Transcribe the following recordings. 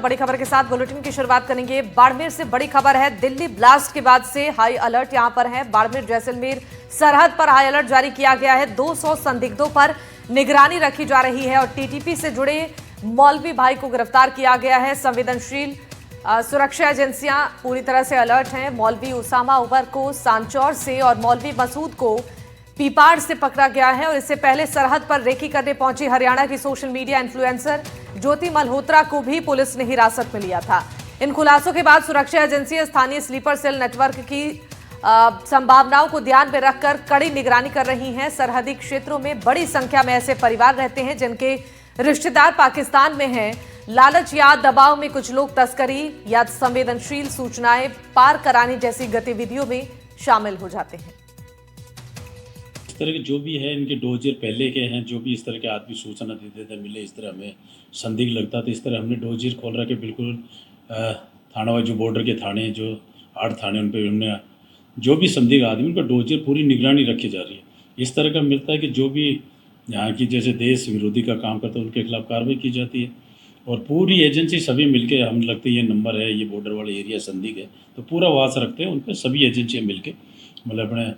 बड़ी खबर के साथ बुलेटिन की शुरुआत करेंगे। बाड़मेर से बड़ी खबर है। दिल्ली ब्लास्ट के बाद से हाई अलर्ट यहां पर है। बाड़मेर जैसलमेर सरहद पर हाई अलर्ट जारी किया गया है। 200 संदिग्धों पर निगरानी रखी जा रही है और टीटीपी से जुड़े मौलवी भाई को गिरफ्तार किया गया है। संवेदनशील सुरक्षा एजेंसियां पूरी तरह से अलर्ट हैं। मौलवी उसामा उमर को सांचौर से और मौलवी मसूद को पीपाड़ से पकड़ा गया है और इससे पहले सरहद पर रेकी करने पहुंची हरियाणा की सोशल मीडिया इन्फ्लुएंसर ज्योति मल्होत्रा को भी पुलिस ने हिरासत में लिया था। इन खुलासों के बाद सुरक्षा एजेंसी स्थानीय स्लीपर सेल नेटवर्क की संभावनाओं को ध्यान में रखकर कड़ी निगरानी कर रही हैं। सरहदी क्षेत्रों में बड़ी संख्या में ऐसे परिवार रहते हैं जिनके रिश्तेदार पाकिस्तान में हैं। लालच या दबाव में कुछ लोग तस्करी या संवेदनशील सूचनाएं पार कराने जैसी गतिविधियों में शामिल हो जाते हैं। इस तरह के जो भी है इनके डोजियर पहले के हैं, जो भी इस तरह के आदमी सूचना देते थे, मिले इस तरह हमें संदिग्ध लगता था, इस तरह हमने डोजियर खोल रखे बिल्कुल थाना वाइज जो बॉर्डर के थाने जो 8 थाने उन पर हमने जो भी संदिग्ध आदमी उन पर डोजियर पूरी निगरानी रखी जा रही है। इस तरह का मिलता है कि जो भी यहाँ की जैसे देश विरोधी का काम करता है उनके खिलाफ कार्रवाई की जाती है और पूरी एजेंसी सभी मिलके हम लगते हैं ये नंबर है, ये बॉर्डर वाले एरिया संदिग्ध है तो पूरा वास रखते हैं उन पर सभी एजेंसियाँ मिलके, मतलब अपने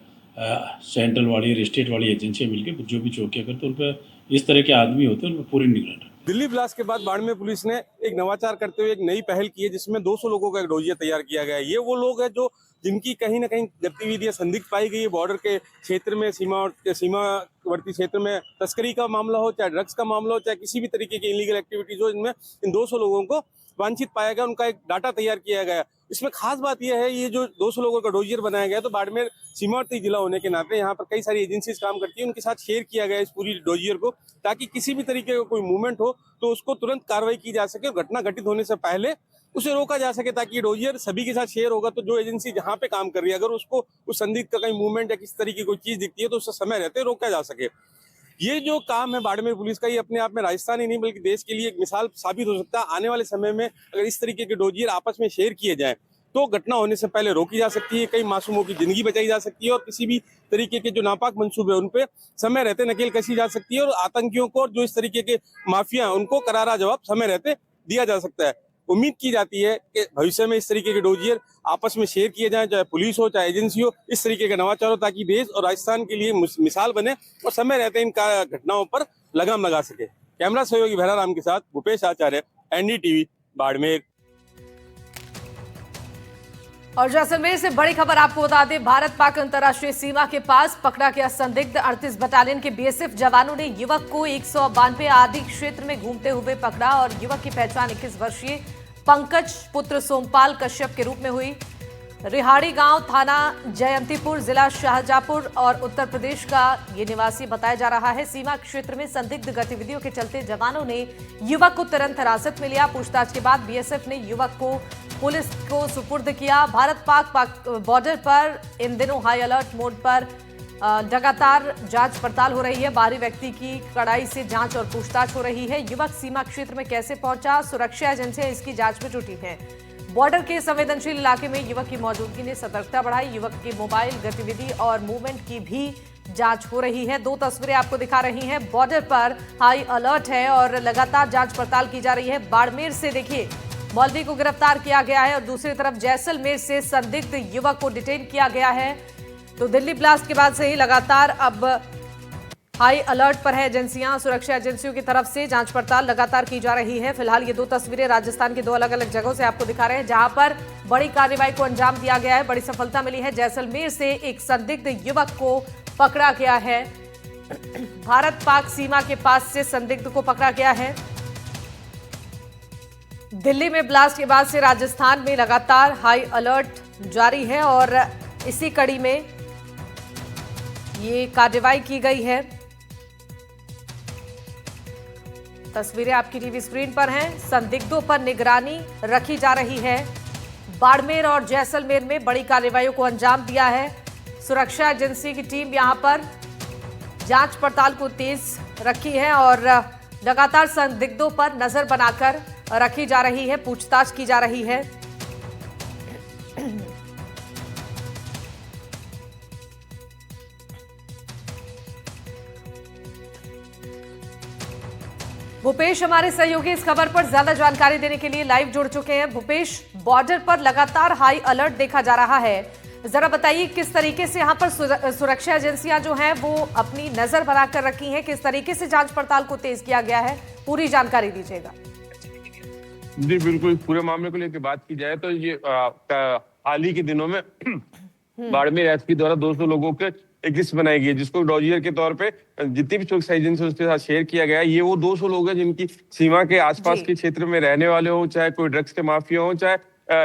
सेंट्रल वाली और स्टेट वाली एजेंसियाँ मिलकर जो भी चौकियाँ करते हैं उन पर इस तरह के आदमी होते हैं उन पर पूरी निगरानी। दिल्ली ब्लास्ट के बाद बाड़मेर पुलिस ने एक नवाचार करते हुए एक नई पहल की है जिसमें 200 लोगों का एक डोजियर तैयार किया गया है। ये वो लोग हैं जो जिनकी कहीं ना कहीं गतिविधियां संदिग्ध पाई गई है। बॉर्डर के क्षेत्र में सीमावर्ती क्षेत्र में तस्करी का मामला हो, चाहे ड्रग्स का मामला हो, चाहे किसी भी तरीके की इलीगल एक्टिविटीज हो, इनमें इन 200 लोगों को वांछित पाया गया, उनका एक डाटा तैयार किया गया। इसमें खास बात यह है, ये जो 200 लोगों का डोजियर बनाया गया तो बाड़मेर सीमावर्ती जिला होने के नाते यहाँ पर कई सारी एजेंसीज काम करती है, उनके साथ शेयर किया गया इस पूरी डोजियर को, ताकि किसी भी तरीके का कोई मूवमेंट हो तो उसको तुरंत कार्रवाई की जा सके और घटना घटित होने से पहले उसे रोका जा सके, ताकि डोजियर सभी के साथ शेयर होगा तो जो एजेंसी जहाँ पे काम कर रही है अगर उसको उस संदिग्ध का कहीं मूवमेंट या किसी तरीके की कोई चीज दिखती है तो उससे समय रहते रोका जा सके। ये जो काम है बाड़मेर पुलिस का, ये अपने आप में राजस्थान ही नहीं बल्कि देश के लिए एक मिसाल साबित हो सकता है। आने वाले समय में अगर इस तरीके के डोजियर आपस में शेयर किए जाए तो घटना होने से पहले रोकी जा सकती है, कई मासूमों की जिंदगी बचाई जा सकती है और किसी भी तरीके के जो नापाक मंसूबे उन पे समय रहते नकेल कसी जा सकती है और आतंकियों को और जो इस तरीके के माफिया उनको करारा जवाब समय रहते दिया जा सकता है। उम्मीद की जाती है कि भविष्य में इस तरीके के डोजियर आपस में शेयर किए जाएं, चाहे पुलिस हो चाहे एजेंसी हो, इस तरीके का नवाचार हो ताकि देश और राजस्थान के लिए मिसाल बने और समय रहते इन घटनाओं पर लगाम लगा सके। कैमरा सहयोगी भैराराम के साथ भूपेश आचार्य, एनडीटीवी, बाड़मेर। और जैसलमेर से बड़ी खबर आपको बता दें, भारत पाक अंतर्राष्ट्रीय सीमा के पास पकड़ा गया संदिग्ध 38 बटालियन के बीएसएफ जवानों ने युवक को 192 आदि क्षेत्र में घूमते हुए पकड़ा और युवक की पहचान 21 वर्षीय पंकज पुत्र सोमपाल कश्यप के रूप में हुई। रिहाड़ी गांव, थाना जयंतीपुर, जिला शाहजहांपुर और उत्तर प्रदेश का ये निवासी बताया जा रहा है। सीमा क्षेत्र में संदिग्ध गतिविधियों के चलते जवानों ने युवक को तुरंत हिरासत में लिया। पूछताछ के बाद बीएसएफ ने युवक को पुलिस को सुपुर्द किया। भारत पाक बॉर्डर पर इन दिनों हाई अलर्ट मोड पर लगातार जांच पड़ताल हो रही है। बाहरी व्यक्ति की कड़ाई से जांच और पूछताछ हो रही है। युवक सीमा क्षेत्र में कैसे पहुंचा, सुरक्षा एजेंसियां इसकी जांच में जुटी हैं। बॉर्डर के संवेदनशील इलाके में युवक की मौजूदगी ने सतर्कता बढ़ाई। युवक की मोबाइल गतिविधि और मूवमेंट की भी जांच हो रही है। 2 तस्वीरें आपको दिखा रही हैं। बॉर्डर पर हाई अलर्ट है और लगातार जांच पड़ताल की जा रही है। बाड़मेर से देखिए मौलवी को गिरफ्तार किया गया है और दूसरी तरफ जैसलमेर से संदिग्ध युवक को डिटेन किया गया है। तो दिल्ली ब्लास्ट के बाद से ही लगातार अब हाई अलर्ट पर है एजेंसियां। सुरक्षा एजेंसियों की तरफ से जांच पड़ताल लगातार की जा रही है। फिलहाल ये 2 तस्वीरें राजस्थान की 2 अलग अलग जगहों से आपको दिखा रहे हैं जहां पर बड़ी कार्रवाई को अंजाम दिया गया है, बड़ी सफलता मिली है। जैसलमेर से एक संदिग्ध युवक को पकड़ा गया है। भारत पाक सीमा के पास से संदिग्ध को पकड़ा गया है। दिल्ली में ब्लास्ट के बाद से राजस्थान में लगातार हाई अलर्ट जारी है और इसी कड़ी में ये कार्रवाई की गई है। तस्वीरें आपकी टीवी स्क्रीन पर हैं। संदिग्धों पर निगरानी रखी जा रही है। बाड़मेर और जैसलमेर में बड़ी कार्रवाइयों को अंजाम दिया है। सुरक्षा एजेंसी की टीम यहां पर जांच पड़ताल को तेज रखी है और लगातार संदिग्धों पर नजर बनाकर रखी जा रही है, पूछताछ की जा रही है। भूपेश हमारे सहयोगी इस खबर पर ज्यादा जानकारी देने के लिए लाइव जुड़ चुके हैं। भूपेश, बॉर्डर पर लगातार हाई अलर्ट देखा जा रहा है, जरा बताइए किस तरीके से यहाँ पर सुरक्षा एजेंसियां जो हैं वो अपनी नजर बनाकर रखी हैं, किस तरीके से जांच पड़ताल को तेज किया गया है, पूरी जानकारी दीजिएगा। जी बिल्कुल, पूरे मामले को लेकर बात की जाए तो ये हाल ही के दिनों में बाड़मेर एसपी द्वारा 200 लोगों के एक लिस्ट बनाई गई है, जिसको डॉजियर के तौर पे जितनी भी सुरक्षा एजेंसी उसके साथ शेयर किया गया है। ये वो 200 लोग हैं जिनकी सीमा के आसपास के क्षेत्र में रहने वाले हो, चाहे कोई ड्रग्स के माफिया हो, चाहे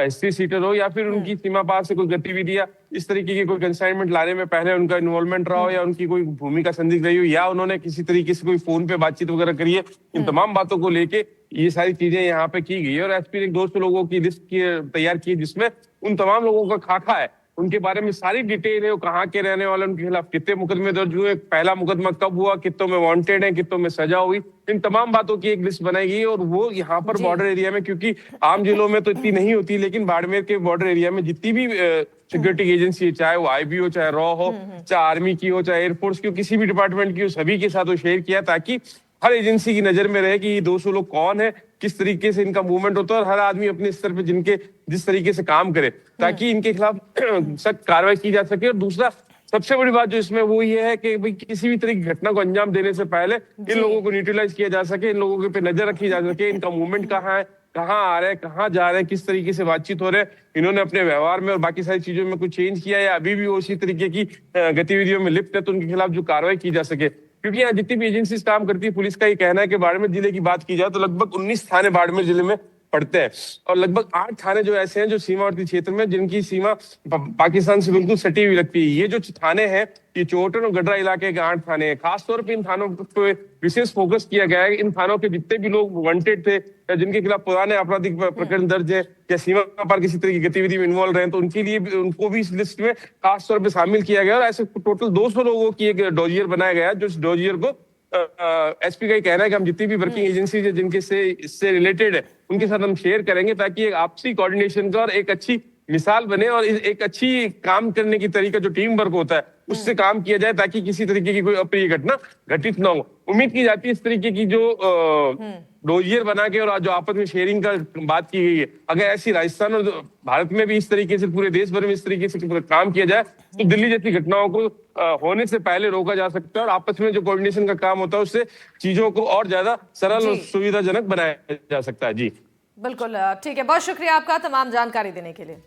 हिस्ट्री सीटर हो, या फिर उनकी सीमा पार से कोई गतिविधियां इस तरीके की कोई कंसाइनमेंट लाने में पहले उनका इन्वॉल्वमेंट रहा हो, या उनकी कोई भूमिका संदिग्ध रही हो, या उन्होंने किसी तरीके से कोई फोन पे बातचीत वगैरह करी है। इन तमाम बातों को लेके ये सारी चीजें यहाँ पे की गई है और एसपी ने 200 लोगों की लिस्ट तैयार की है, जिसमें उन तमाम लोगों का खाका है, उनके बारे में सारी डिटेल है, वो कहाँ के रहने वाले, उनके खिलाफ कितने मुकदमे दर्ज हुए, पहला मुकदमा कब हुआ, कितनों में वांटेड है, कितनों में सजा हुई, इन तमाम बातों की एक लिस्ट बनाई गई। और वो यहाँ पर बॉर्डर एरिया में, क्योंकि आम जिलों में तो इतनी नहीं होती, लेकिन बाड़मेर के बॉर्डर एरिया में जितनी भी सिक्योरिटी एजेंसी है, चाहे वो आईबी हो, चाहे रॉ हो, चाहे आर्मी की हो, चाहे एयरफोर्स की हो, किसी भी डिपार्टमेंट की हो, सभी के साथ वो शेयर किया, ताकि हर एजेंसी की नजर में रहे कि ये 200 लोग कौन है, किस तरीके से इनका मूवमेंट होता है, और हर आदमी अपने स्तर पे जिस तरीके से काम करे, ताकि इनके खिलाफ सख्त कार्रवाई की जा सके। और दूसरा सबसे बड़ी बात जो इसमें वो ये है कि भाई किसी भी तरह की घटना को अंजाम देने से पहले इन लोगों को न्यूट्रलाइज किया जा सके, इन लोगों के पे नजर रखी जा सके, इनका मूवमेंट कहाँ है, कहाँ आ रहे हैं, कहाँ जा रहे हैं, किस तरीके से बातचीत हो रहे हैं, इन्होंने अपने व्यवहार में और बाकी सारी चीजों में कुछ चेंज किया या अभी भी उसी तरीके की गतिविधियों में लिप्त है, तो उनके खिलाफ जो कार्रवाई की जा सके। क्योंकि यहाँ जितनी भी एजेंसीज काम करती है, पुलिस का ये कहना है कि बाड़मेर जिले की बात की जाए तो लगभग 19 थाने बाड़मेर जिले में पड़ते हैं, और लगभग 8 थाने जो ऐसे हैं जो सीमावर्ती क्षेत्र में, जिनकी सीमा पाकिस्तान से बिल्कुल सटी हुई लगती है। ये जो थाने हैं, ये चोटन और गडरा इलाके के 8 थाने हैं। खासतौर पे इन थानों पे विशेष फोकस किया गया है। इन थानों के जितने भी लोग वांटेड थे या जिनके खिलाफ पुराने आपराधिक प्रकरण दर्ज है या सीमा पर किसी तरह की गतिविधि में इन्वॉल्व रहे, तो उनके लिए उनको भी इस लिस्ट में खासतौर पर शामिल किया गया। और ऐसे टोटल 200 लोगों की एक डॉजियर बनाया गया, जो इस डॉजियर को एसपी का ही कहना है कि हम जितनी भी वर्किंग एजेंसी है जिनके से इससे रिलेटेड है, उनके साथ हम शेयर करेंगे, ताकि एक आपसी कोऑर्डिनेशन का और एक अच्छी मिसाल बने, और एक अच्छी काम करने की तरीका जो टीम वर्क होता है उससे काम किया जाए, ताकि किसी तरीके की कोई अप्रिय घटना घटित ना हो। उम्मीद की जाती है इस तरीके की जो डॉजियर बना के और जो आपस में शेयरिंग का बात की गई है, अगर ऐसी राजस्थान और भारत में भी इस तरीके से, पूरे देश भर में इस तरीके से काम किया जाए, तो दिल्ली जैसी घटनाओं को होने से पहले रोका जा सकता है, और आपस में जो कोऑर्डिनेशन का काम होता है उससे चीजों को और ज्यादा सरल और सुविधाजनक बनाया जा सकता है। जी बिल्कुल, ठीक है, बहुत शुक्रिया आपका तमाम जानकारी देने के लिए।